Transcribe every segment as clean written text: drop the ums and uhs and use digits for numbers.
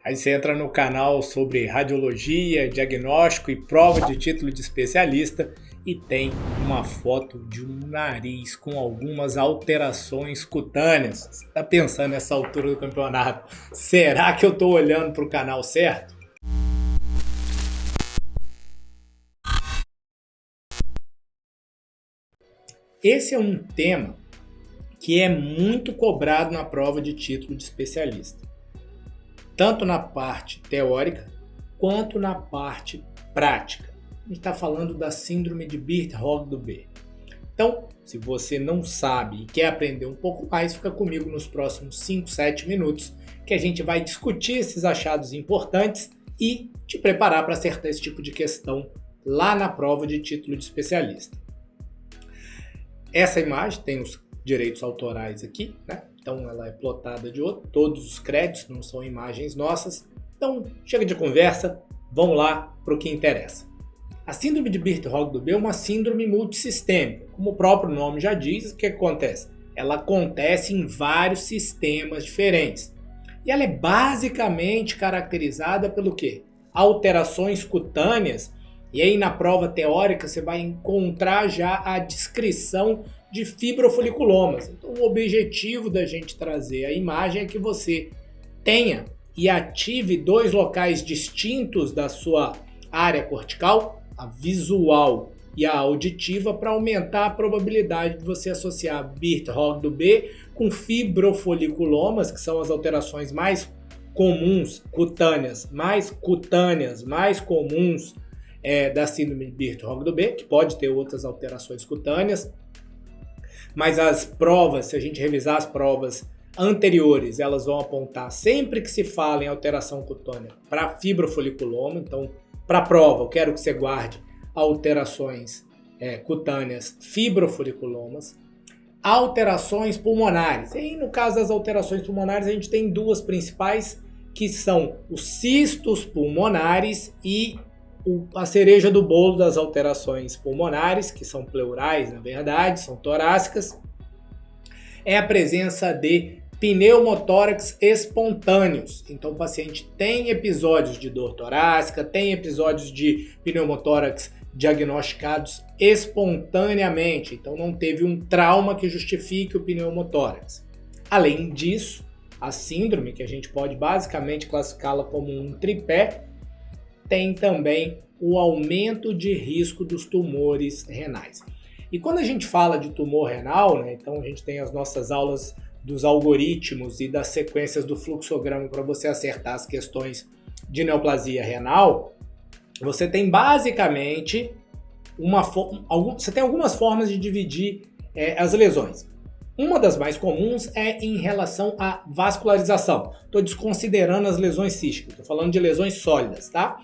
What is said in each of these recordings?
Aí você entra no canal sobre radiologia, diagnóstico e prova de título de especialista e tem uma foto de um nariz com algumas alterações cutâneas. Você está pensando nessa altura do campeonato, será que eu estou olhando para o canal certo? Esse é um tema que é muito cobrado na prova de título de especialista, tanto na parte teórica quanto na parte prática. A gente está falando da síndrome de Birt-Hogg-Dubé. Então, se você não sabe e quer aprender um pouco mais, fica comigo nos próximos 5, 7 minutos que a gente vai discutir esses achados importantes e te preparar para acertar esse tipo de questão lá na prova de título de especialista. Essa imagem tem os direitos autorais aqui, né? Então ela é plotada de outro, todos os créditos, não são imagens nossas. Então chega de conversa, vamos lá para o que interessa. A síndrome de Birt-Hogg-Dubé é uma síndrome multissistêmica. Como o próprio nome já diz, o que acontece? Ela acontece em vários sistemas diferentes. E ela é basicamente caracterizada pelo quê? Alterações cutâneas. E aí na prova teórica você vai encontrar já a descrição de fibrofoliculomas. Então o objetivo da gente trazer a imagem é que você tenha e ative dois locais distintos da sua área cortical, a visual e a auditiva, para aumentar a probabilidade de você associar Birt-Hogg-Dubé com fibrofoliculomas, que são as alterações mais comuns, mais comuns da síndrome de Birt-Hogg-Dubé, que pode ter outras alterações cutâneas, mas as provas, se a gente revisar as provas anteriores, elas vão apontar sempre que se fala em alteração cutânea para fibrofoliculoma. Então, para a prova, eu quero que você guarde alterações cutâneas fibrofoliculomas, alterações pulmonares. E aí, no caso das alterações pulmonares, a gente tem duas principais, que são os cistos pulmonares e a cereja do bolo das alterações pulmonares, que são pleurais, na verdade, são torácicas, é a presença de pneumotórax espontâneos. Então o paciente tem episódios de dor torácica, tem episódios de pneumotórax diagnosticados espontaneamente, então não teve um trauma que justifique o pneumotórax. Além disso, a síndrome, que a gente pode basicamente classificá-la como um tripé, tem também o aumento de risco dos tumores renais. E quando a gente fala de tumor renal, né, então a gente tem as nossas aulas dos algoritmos e das sequências do fluxograma para você acertar as questões de neoplasia renal, você tem basicamente você tem algumas formas de dividir as lesões. Uma das mais comuns é em relação à vascularização. Estou desconsiderando as lesões císticas, estou falando de lesões sólidas, tá?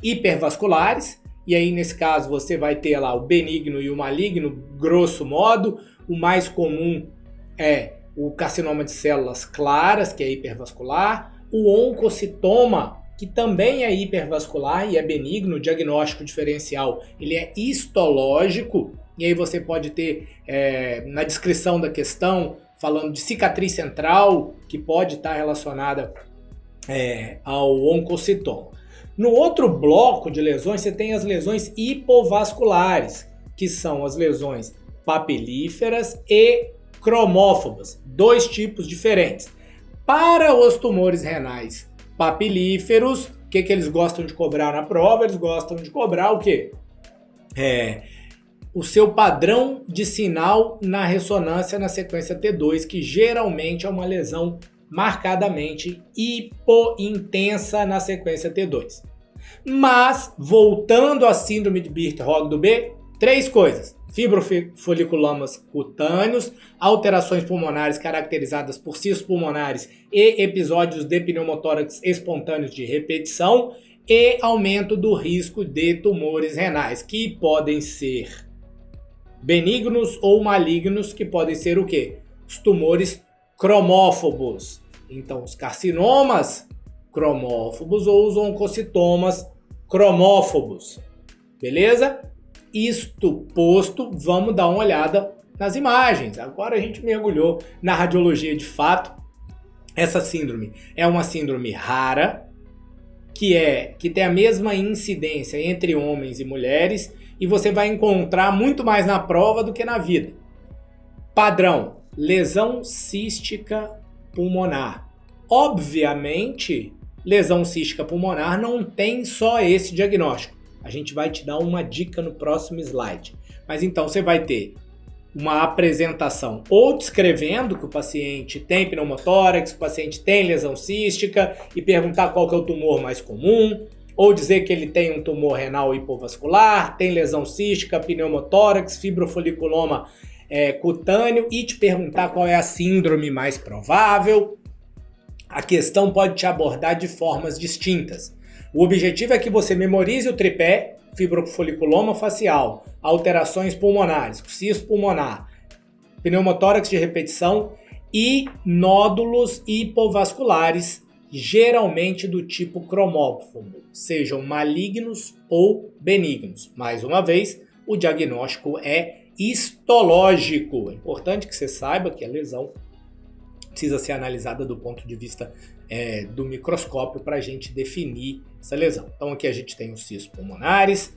Hipervasculares, e aí nesse caso você vai ter lá o benigno e o maligno, grosso modo. O mais comum é o carcinoma de células claras, que é hipervascular, o oncocitoma, que também é hipervascular e é benigno, o diagnóstico diferencial, ele é histológico, e aí você pode ter na descrição da questão, falando de cicatriz central, que pode estar relacionada ao oncocitoma. No outro bloco de lesões, você tem as lesões hipovasculares, que são as lesões papilíferas e cromófobas, dois tipos diferentes. Para os tumores renais papilíferos, o que eles gostam de cobrar na prova? Eles gostam de cobrar o quê? O seu padrão de sinal na ressonância na sequência T2, que geralmente é uma lesão marcadamente hipointensa na sequência T2. Mas, voltando à síndrome de Birt-Hogg-Dubé, três coisas: fibrofoliculomas cutâneos, alterações pulmonares caracterizadas por cistos pulmonares e episódios de pneumotórax espontâneos de repetição, e aumento do risco de tumores renais, que podem ser benignos ou malignos, que podem ser o quê? Os tumores cromófobos. Então, os carcinomas cromófobos ou os oncocitomas cromófobos. Beleza? Isto posto, vamos dar uma olhada nas imagens. Agora a gente mergulhou na radiologia de fato. Essa síndrome é uma síndrome rara, que tem a mesma incidência entre homens e mulheres e você vai encontrar muito mais na prova do que na vida. Padrão, lesão cística pulmonar. Obviamente, lesão cística pulmonar não tem só esse diagnóstico. A gente vai te dar uma dica no próximo slide. Mas então você vai ter uma apresentação ou descrevendo que o paciente tem pneumotórax, que o paciente tem lesão cística e perguntar qual que é o tumor mais comum, ou dizer que ele tem um tumor renal hipovascular, tem lesão cística, pneumotórax, fibrofoliculoma cutâneo e te perguntar qual é a síndrome mais provável. A questão pode te abordar de formas distintas. O objetivo é que você memorize o tripé: fibrofoliculoma facial, alterações pulmonares, cisto pulmonar, pneumotórax de repetição e nódulos hipovasculares, geralmente do tipo cromófobo, sejam malignos ou benignos. Mais uma vez, o diagnóstico é histológico. É importante que você saiba que a lesão precisa ser analisada do ponto de vista do microscópio para a gente definir essa lesão. Então aqui a gente tem os cistos pulmonares,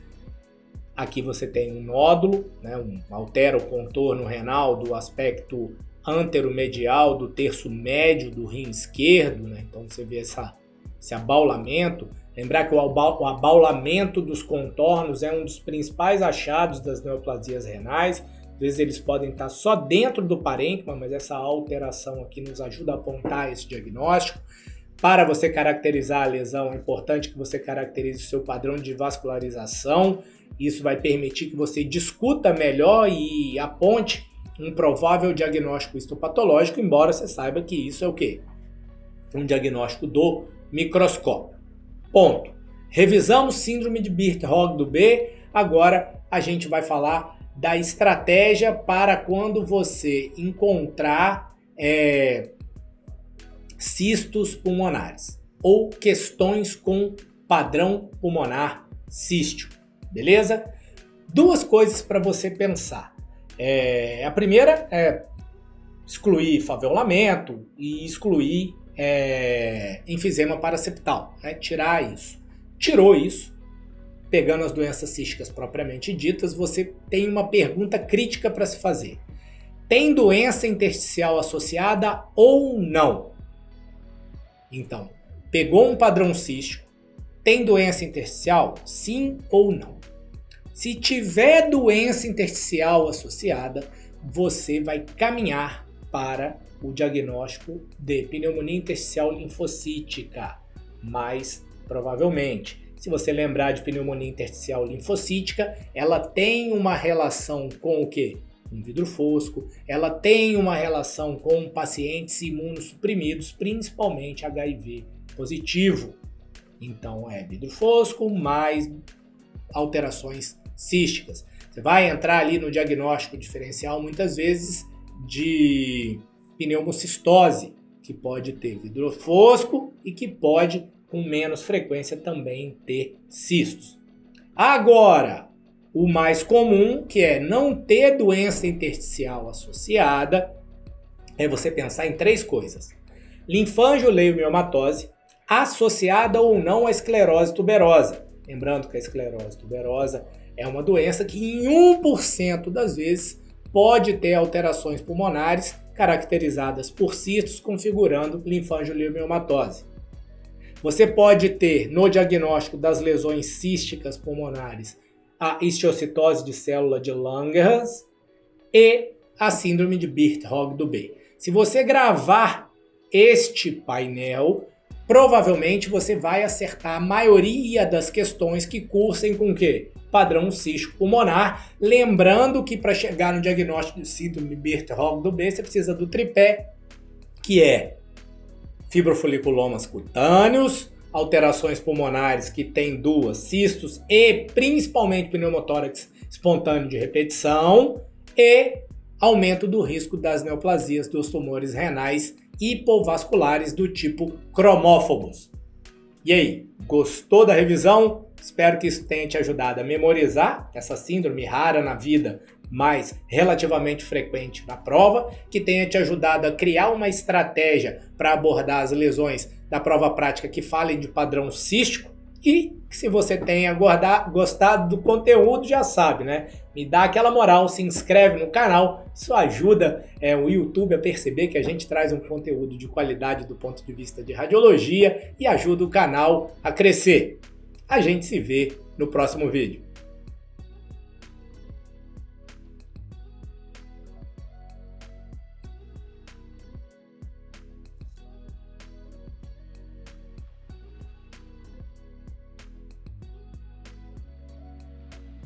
aqui você tem um nódulo, né, altera o contorno renal do aspecto anteromedial do terço médio do rim esquerdo, né? Então você vê esse abaulamento. Lembrar que o abaulamento dos contornos é um dos principais achados das neoplasias renais. Às vezes eles podem estar só dentro do parênquima, mas essa alteração aqui nos ajuda a apontar esse diagnóstico. Para você caracterizar a lesão, é importante que você caracterize o seu padrão de vascularização. Isso vai permitir que você discuta melhor e aponte um provável diagnóstico histopatológico, embora você saiba que isso é o quê? Um diagnóstico do microscópio. Ponto. Revisamos síndrome de Birt-Hogg do B. Agora a gente vai falar da estratégia para quando você encontrar cistos pulmonares ou questões com padrão pulmonar cístico, beleza? Duas coisas para você pensar. A primeira é excluir faveolamento e excluir enfisema paraseptal, né? Tirar isso. Tirou isso, pegando as doenças císticas propriamente ditas, você tem uma pergunta crítica para se fazer. Tem doença intersticial associada ou não? Então, pegou um padrão cístico, tem doença intersticial? Sim ou não? Se tiver doença intersticial associada, você vai caminhar para o diagnóstico de pneumonia intersticial linfocítica, mais provavelmente. Se você lembrar de pneumonia intersticial linfocítica, ela tem uma relação com o quê? Com vidro fosco, ela tem uma relação com pacientes imunossuprimidos, principalmente HIV positivo. Então é vidro fosco mais alterações císticas. Você vai entrar ali no diagnóstico diferencial muitas vezes de pneumocistose, que pode ter vidro fosco e que pode com menos frequência também ter cistos. Agora, o mais comum, que é não ter doença intersticial associada, é você pensar em três coisas: linfangioleiomiomatose, associada ou não à esclerose tuberosa. Lembrando que a esclerose tuberosa é uma doença que em 1% das vezes pode ter alterações pulmonares caracterizadas por cistos configurando linfangioleiomiomatose. Você pode ter no diagnóstico das lesões císticas pulmonares a histiocytose de célula de Langerhans e a síndrome de Birt-Hogg do B. Se você gravar este painel, provavelmente você vai acertar a maioria das questões que cursem com o quê? Padrão cístico pulmonar. Lembrando que para chegar no diagnóstico de síndrome de Birt-Hogg do B, você precisa do tripé, que é fibrofoliculomas cutâneos, alterações pulmonares que tem duas, cistos e principalmente pneumotórax espontâneo de repetição e aumento do risco das neoplasias dos tumores renais hipovasculares do tipo cromófobos. E aí, gostou da revisão? Espero que isso tenha te ajudado a memorizar essa síndrome rara na vida, mas relativamente frequente na prova, que tenha te ajudado a criar uma estratégia para abordar as lesões da prova prática que falem de padrão cístico E se você tenha gostado do conteúdo, já sabe, né? Me dá aquela moral, se inscreve no canal, isso ajuda o YouTube a perceber que a gente traz um conteúdo de qualidade do ponto de vista de radiologia e ajuda o canal a crescer. A gente se vê no próximo vídeo.